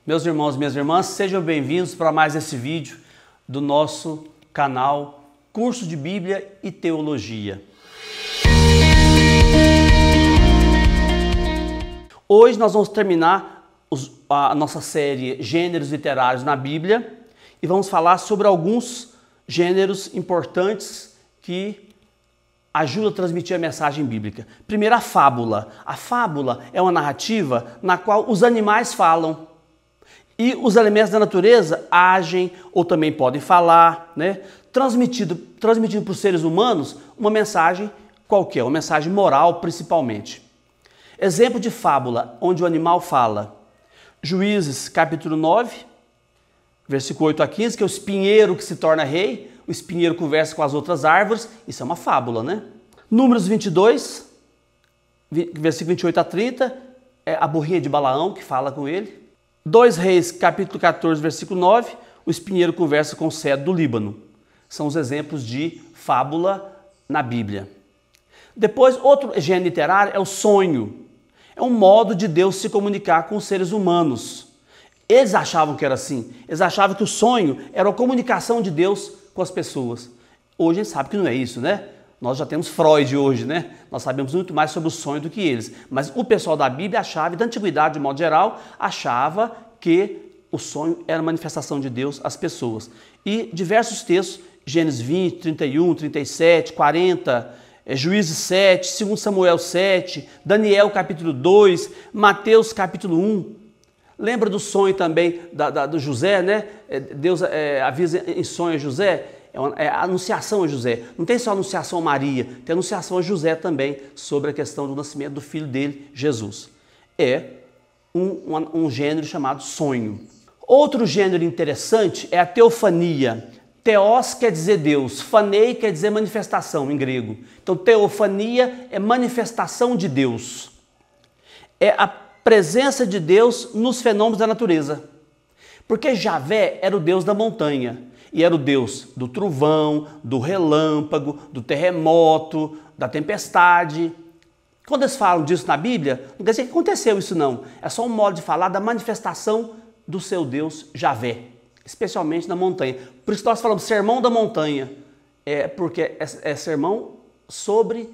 Meus irmãos e minhas irmãs, sejam bem-vindos para mais esse vídeo do nosso canal Curso de Bíblia e Teologia. Hoje nós vamos terminar a nossa série Gêneros Literários na Bíblia e vamos falar sobre alguns gêneros importantes que ajudam a transmitir a mensagem bíblica. Primeiro, a fábula. A fábula é uma narrativa na qual os animais falam. E os elementos da natureza agem ou também podem falar, né? Transmitindo para os seres humanos uma mensagem qualquer, uma mensagem moral principalmente. Exemplo de fábula onde o animal fala. Juízes capítulo 9, versículo 8 a 15, que é o espinheiro que se torna rei, o espinheiro conversa com as outras árvores, isso é uma fábula, né? Números 22, versículo 28 a 30, é a burrinha de Balaão que fala com ele. 2 Reis, capítulo 14, versículo 9, o espinheiro conversa com o cedro do Líbano. São os exemplos de fábula na Bíblia. Depois, outro gênero literário é o sonho. É um modo de Deus se comunicar com os seres humanos. Eles achavam que era assim. Eles achavam que o sonho era a comunicação de Deus com as pessoas. Hoje a gente sabe que não é isso, né? Nós já temos Freud hoje, né? Nós sabemos muito mais sobre o sonho do que eles. Mas o pessoal da Bíblia achava, e da antiguidade de modo geral, achava que o sonho era a manifestação de Deus às pessoas. E diversos textos, Gênesis 20, 31, 37, 40, Juízes 7, 2 Samuel 7, Daniel capítulo 2, Mateus capítulo 1. Lembra do sonho também do José, né? Deus avisa em sonho a José. É a anunciação a José. Não tem só a anunciação a Maria, tem a anunciação a José também sobre a questão do nascimento do filho dele, Jesus. É um gênero chamado sonho. Outro gênero interessante é a teofania. Teos quer dizer Deus, fanei quer dizer manifestação em grego. Então teofania é manifestação de Deus. É a presença de Deus nos fenômenos da natureza. Porque Javé era o Deus da montanha. E era o Deus do trovão, do relâmpago, do terremoto, da tempestade. Quando eles falam disso na Bíblia, não quer dizer que aconteceu isso não. É só um modo de falar da manifestação do seu Deus Javé, especialmente na montanha. Por isso nós falamos sermão da montanha, porque é sermão sobre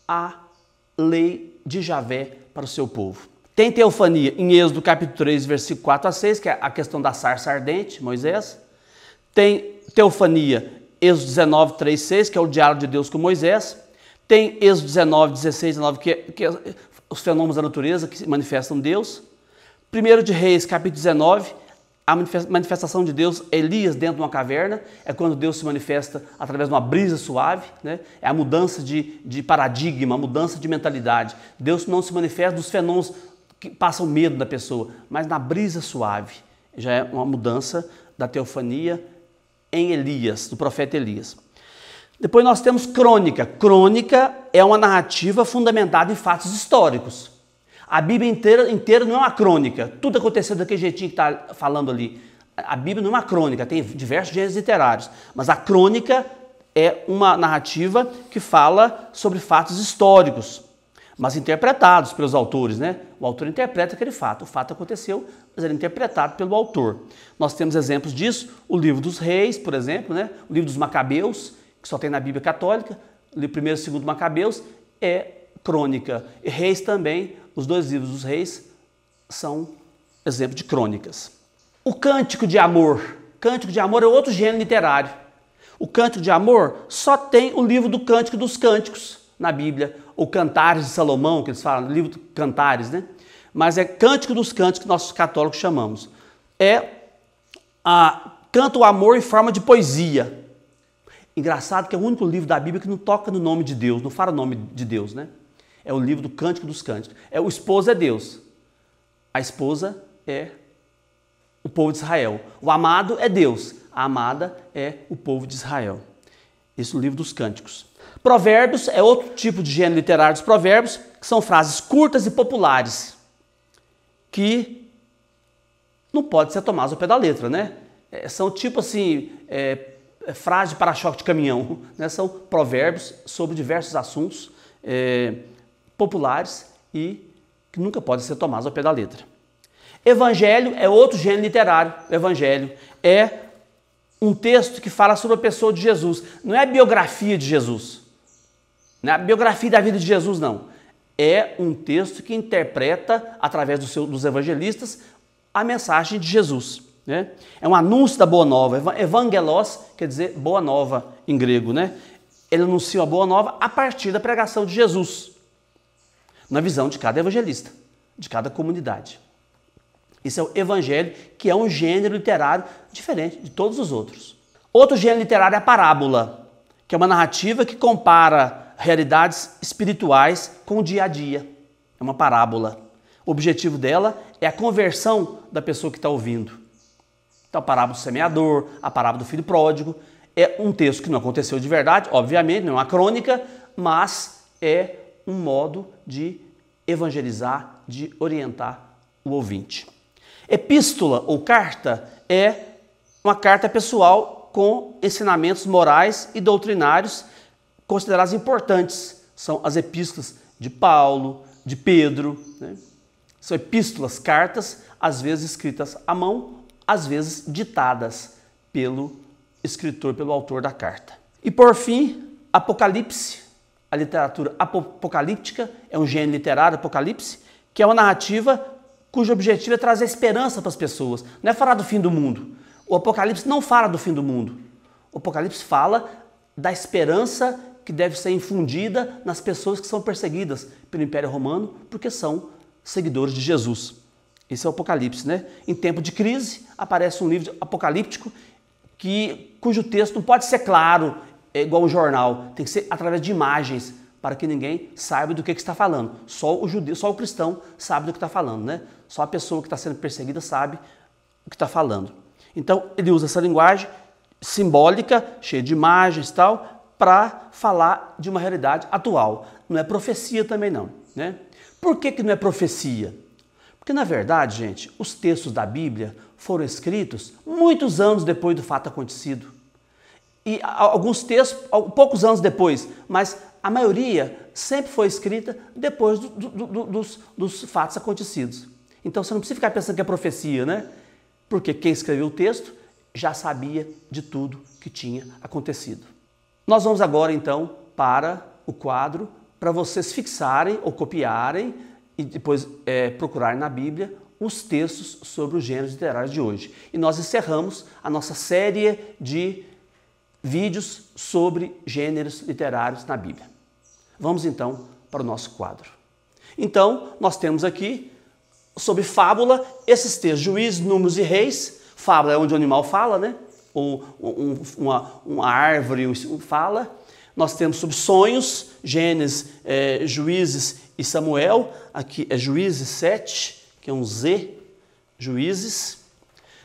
a lei de Javé para o seu povo. Tem teofania em Êxodo capítulo 3, versículo 4 a 6, que é a questão da sarça ardente, Moisés. Tem teofania, Êxodo 19, 3, 6, que é o diálogo de Deus com Moisés. Tem Êxodo 19, 16, 19, que é os fenômenos da natureza que manifestam Deus. 1 de Reis, capítulo 19, a manifestação de Deus, Elias dentro de uma caverna, é quando Deus se manifesta através de uma brisa suave, né? É a mudança de paradigma, a mudança de mentalidade. Deus não se manifesta dos fenômenos que passam medo da pessoa, mas na brisa suave. Já é uma mudança da teofania em Elias, do profeta Elias. Depois nós temos crônica. Crônica é uma narrativa fundamentada em fatos históricos. A Bíblia inteira não é uma crônica. Tudo aconteceu daquele jeitinho que está falando ali. A Bíblia não é uma crônica, tem diversos gêneros literários. Mas a crônica é uma narrativa que fala sobre fatos históricos, mas interpretados pelos autores, né? O autor interpreta aquele fato. O fato aconteceu, mas ele é interpretado pelo autor. Nós temos exemplos disso, o livro dos reis, por exemplo, né? O livro dos Macabeus, que só tem na Bíblia católica, o livro 1º e 2º Macabeus é crônica. E reis também, os 2 livros dos reis são exemplos de crônicas. O Cântico de Amor. Cântico de Amor é outro gênero literário. O Cântico de Amor só tem o livro do Cântico dos Cânticos na Bíblia, ou Cantares de Salomão, que eles falam, livro de Cantares, né? Mas é Cântico dos Cânticos que nós católicos chamamos. Canta o amor em forma de poesia. Engraçado que é o único livro da Bíblia que não toca no nome de Deus, não fala o nome de Deus, né? É o livro do Cântico dos Cânticos. O esposo é Deus. A esposa é o povo de Israel. O amado é Deus. A amada é o povo de Israel. Esse é o livro dos Cânticos. Provérbios é outro tipo de gênero literário dos provérbios, que são frases curtas e populares, que não pode ser tomadas ao pé da letra, né? São tipo assim, frase de para-choque de caminhão, né? São provérbios sobre diversos assuntos populares e que nunca podem ser tomados ao pé da letra. Evangelho é outro gênero literário. O Evangelho é um texto que fala sobre a pessoa de Jesus. Não é a biografia de Jesus. Não é a biografia da vida de Jesus, não. É um texto que interpreta, através dos evangelistas, a mensagem de Jesus. Né? É um anúncio da boa nova. Evangelos quer dizer boa nova em grego. Né? Ele anuncia a boa nova a partir da pregação de Jesus, na visão de cada evangelista, de cada comunidade. Esse é o Evangelho, que é um gênero literário diferente de todos os outros. Outro gênero literário é a parábola, que é uma narrativa que compara realidades espirituais com o dia a dia. É uma parábola. O objetivo dela é a conversão da pessoa que está ouvindo. Então, a parábola do semeador, a parábola do filho pródigo, é um texto que não aconteceu de verdade, obviamente, não é uma crônica, mas é um modo de evangelizar, de orientar o ouvinte. Epístola ou carta é uma carta pessoal com ensinamentos morais e doutrinários considerados importantes. São as epístolas de Paulo, de Pedro. Né? São epístolas, cartas, às vezes escritas à mão, às vezes ditadas pelo escritor, pelo autor da carta. E por fim, Apocalipse. A literatura apocalíptica é um gênero literário, Apocalipse, que é uma narrativa cujo objetivo é trazer esperança para as pessoas. Não é falar do fim do mundo. O Apocalipse não fala do fim do mundo. O Apocalipse fala da esperança que deve ser infundida nas pessoas que são perseguidas pelo Império Romano porque são seguidores de Jesus. Esse é o Apocalipse, né? Em tempo de crise, aparece um livro apocalíptico cujo texto não pode ser claro, igual um jornal. Tem que ser através de imagens, para que ninguém saiba do que está falando. Só o judeu, só o cristão sabe do que está falando, né? Só a pessoa que está sendo perseguida sabe o que está falando. Então, ele usa essa linguagem simbólica, cheia de imagens e tal, para falar de uma realidade atual. Não é profecia também não, né? Por que não é profecia? Porque, na verdade, gente, os textos da Bíblia foram escritos muitos anos depois do fato acontecido. E alguns textos, poucos anos depois, mas a maioria sempre foi escrita depois dos fatos acontecidos. Então você não precisa ficar pensando que é profecia, né? Porque quem escreveu o texto já sabia de tudo que tinha acontecido. Nós vamos agora então para o quadro para vocês fixarem ou copiarem e depois procurarem na Bíblia os textos sobre os gêneros literários de hoje. E nós encerramos a nossa série de vídeos sobre gêneros literários na Bíblia. Vamos então para o nosso quadro. Então, nós temos aqui, sobre fábula, esses textos, Juízes, Números e Reis. Fábula é onde o animal fala, né? Ou uma árvore fala. Nós temos sobre sonhos, Gênesis, Juízes e Samuel. Aqui é Juízes 7, que é um Z, Juízes.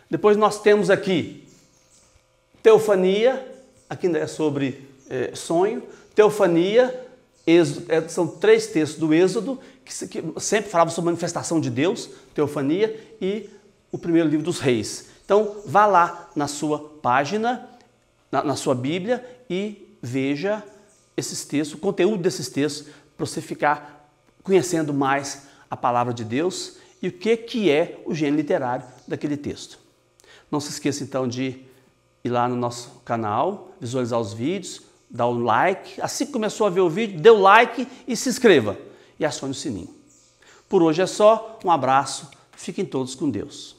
Depois nós temos aqui Teofania, aqui é sobre sonho. Teofania, Êxodo, são 3 textos do Êxodo, que sempre falavam sobre a manifestação de Deus, Teofania, e o primeiro livro dos Reis. Então, vá lá na sua página, na sua Bíblia, e veja esses textos, o conteúdo desses textos, para você ficar conhecendo mais a palavra de Deus e o que é o gênero literário daquele texto. Não se esqueça então de ir lá no nosso canal, visualizar os vídeos, dar um like. Assim que começou a ver o vídeo, dê o like e se inscreva. E acione o sininho. Por hoje é só, um abraço, fiquem todos com Deus.